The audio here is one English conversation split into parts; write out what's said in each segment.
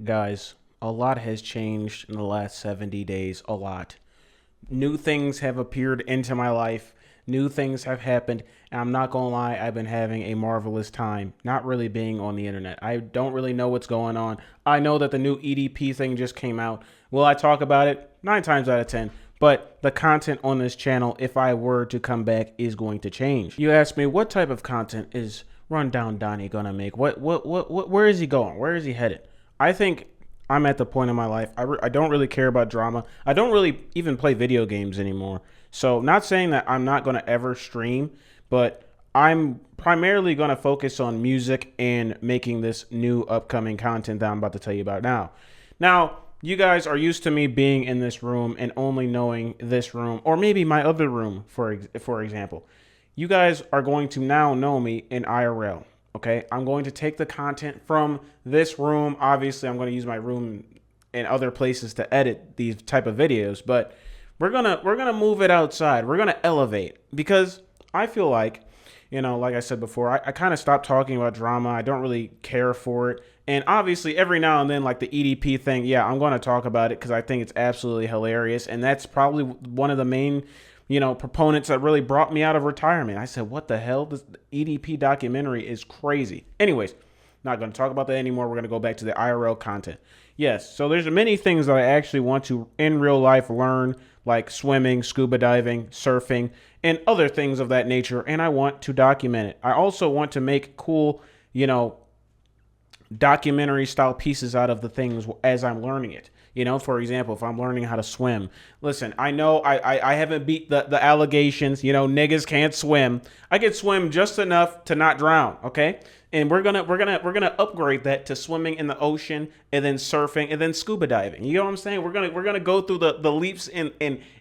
Guys, a lot has changed in the last 70 days. A lot. New things have appeared into my life. New things have happened. And I'm not going to lie, I've been having a marvelous time not really being on the internet. I don't really know what's going on. I know that the new EDP thing just came out. Will I talk about it? 9 times out of 10. But the content on this channel, if I were to come back, is going to change. You ask me, what type of content is Rundown Donnie gonna make? Where is he going? Where is he headed? I think I'm at the point in my life. I don't really care about drama. I don't really even play video games anymore. So not saying that I'm not going to ever stream, but I'm primarily going to focus on music and making this new upcoming content that I'm about to tell you about now. Now, you guys are used to me being in this room and only knowing this room, or maybe my other room, for example. You guys are going to now know me in IRL. Okay, I'm going to take the content from this room. Obviously, I'm going to use my room and other places to edit these type of videos, but we're gonna move it outside. We're gonna elevate, because I feel like, like I said before, I kind of stopped talking about drama. I don't really care for it. And obviously, every now and then, like the EDP thing, yeah, I'm going to talk about it because I think it's absolutely hilarious. And that's probably one of the main proponents that really brought me out of retirement. I said, what the hell? This EDP documentary is crazy. Anyways, not going to talk about that anymore. We're going to go back to the IRL content. Yes, so there's many things that I actually want to, in real life, learn, like swimming, scuba diving, surfing, and other things of that nature, and I want to document it. I also want to make cool, documentary style pieces out of the things as I'm learning it. For example, if I'm learning how to swim, listen, I know I haven't beat the allegations, niggas can't swim. I can swim just enough to not drown. Okay. And we're gonna upgrade that to swimming in the ocean, and then surfing, and then scuba diving. You know what I'm saying? We're gonna go through the leaps and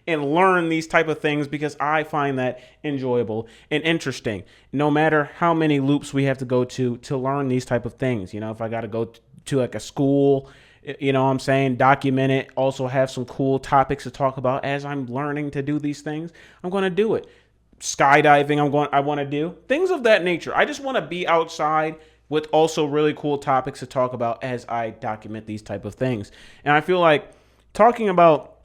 learn these type of things, because I find that enjoyable and interesting. No matter how many loops we have to go to learn these type of things. If I got to go to like a school, what I'm saying, document it, also have some cool topics to talk about as I'm learning to do these things, I'm going to do it. Skydiving, I want to do things of that nature. I just want to be outside with also really cool topics to talk about as I document these type of things. And I feel like talking about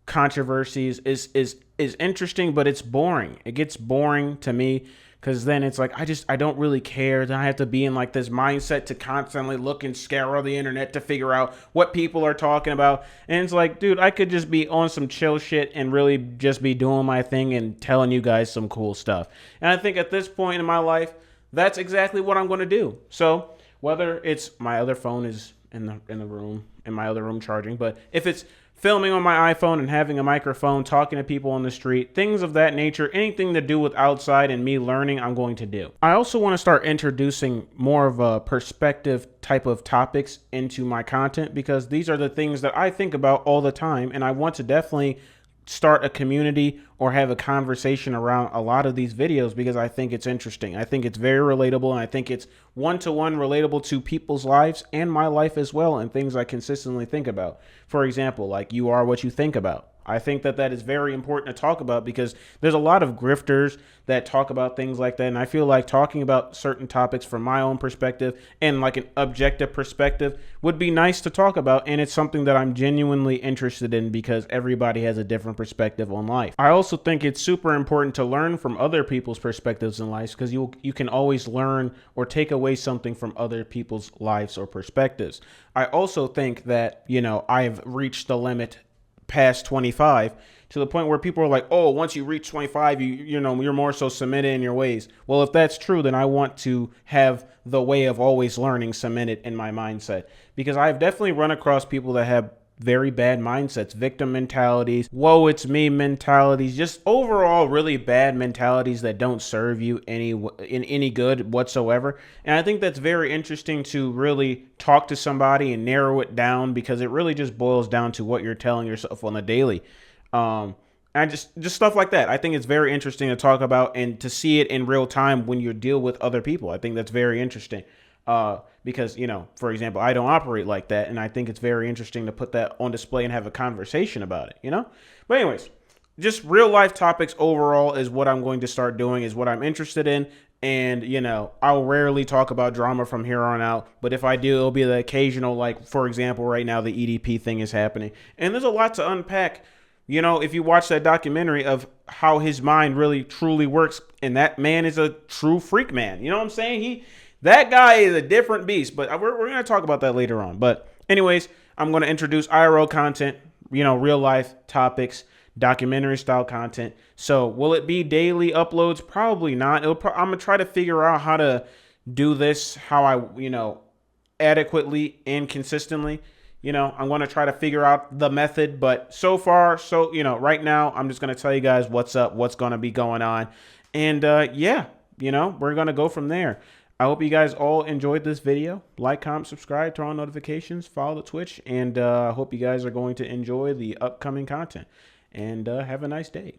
controversies is interesting, but it's boring. It gets boring to me, because then it's like, I don't really care. Then I have to be in like this mindset to constantly look and scour the internet to figure out what people are talking about. And it's like, dude, I could just be on some chill shit and really just be doing my thing and telling you guys some cool stuff. And I think at this point in my life, that's exactly what I'm going to do. So whether it's my other phone is in the room, in my other room charging, but if it's filming on my iPhone and having a microphone, talking to people on the street, things of that nature, anything to do with outside and me learning, I'm going to do. I also want to start introducing more of a perspective type of topics into my content, because these are the things that I think about all the time, and I want to definitely start a community or have a conversation around a lot of these videos, because I think it's interesting. I think it's very relatable, and I think it's one-to-one relatable to people's lives and my life as well, and things I consistently think about. For example, like, you are what you think about. I think that is very important to talk about, because there's a lot of grifters that talk about things like that. And I feel like talking about certain topics from my own perspective and like an objective perspective would be nice to talk about. And it's something that I'm genuinely interested in, because everybody has a different perspective on life. I also think it's super important to learn from other people's perspectives in life, because you can always learn or take away something from other people's lives or perspectives. I also think that, I've reached the limit past 25, to the point where people are like, oh, once you reach 25, you're more so cemented in your ways. Well, if that's true, then I want to have the way of always learning cemented in my mindset, because I've definitely run across people that have very bad mindsets, victim mentalities, whoa, it's me mentalities, just overall really bad mentalities that don't serve you any good whatsoever. And I think that's very interesting to really talk to somebody and narrow it down, because it really just boils down to what you're telling yourself on the daily. And just stuff like that. I think it's very interesting to talk about and to see it in real time when you deal with other people. I think that's very interesting. Because, for example, I don't operate like that. And I think it's very interesting to put that on display and have a conversation about it, But anyways, just real life topics overall is what I'm going to start doing, is what I'm interested in. And, you know, I'll rarely talk about drama from here on out. But if I do, it'll be the occasional, like, for example, right now, the EDP thing is happening. And there's a lot to unpack, you know, if you watch that documentary of how his mind really truly works. And that man is a true freak man. You know what I'm saying? That guy is a different beast. But we're going to talk about that later on. But anyways, I'm going to introduce IRL content, you know, real life topics, documentary style content. So will it be daily uploads? Probably not. I'm going to try to figure out how to do this, how I, you know, adequately and consistently. You know, I'm going to try to figure out the method, but so far, you know, right now, I'm just going to tell you guys what's up, what's going to be going on. And yeah, you know, we're going to go from there. I hope you guys all enjoyed this video. Like, comment, subscribe, turn on notifications, follow the Twitch, and I hope you guys are going to enjoy the upcoming content. And have a nice day.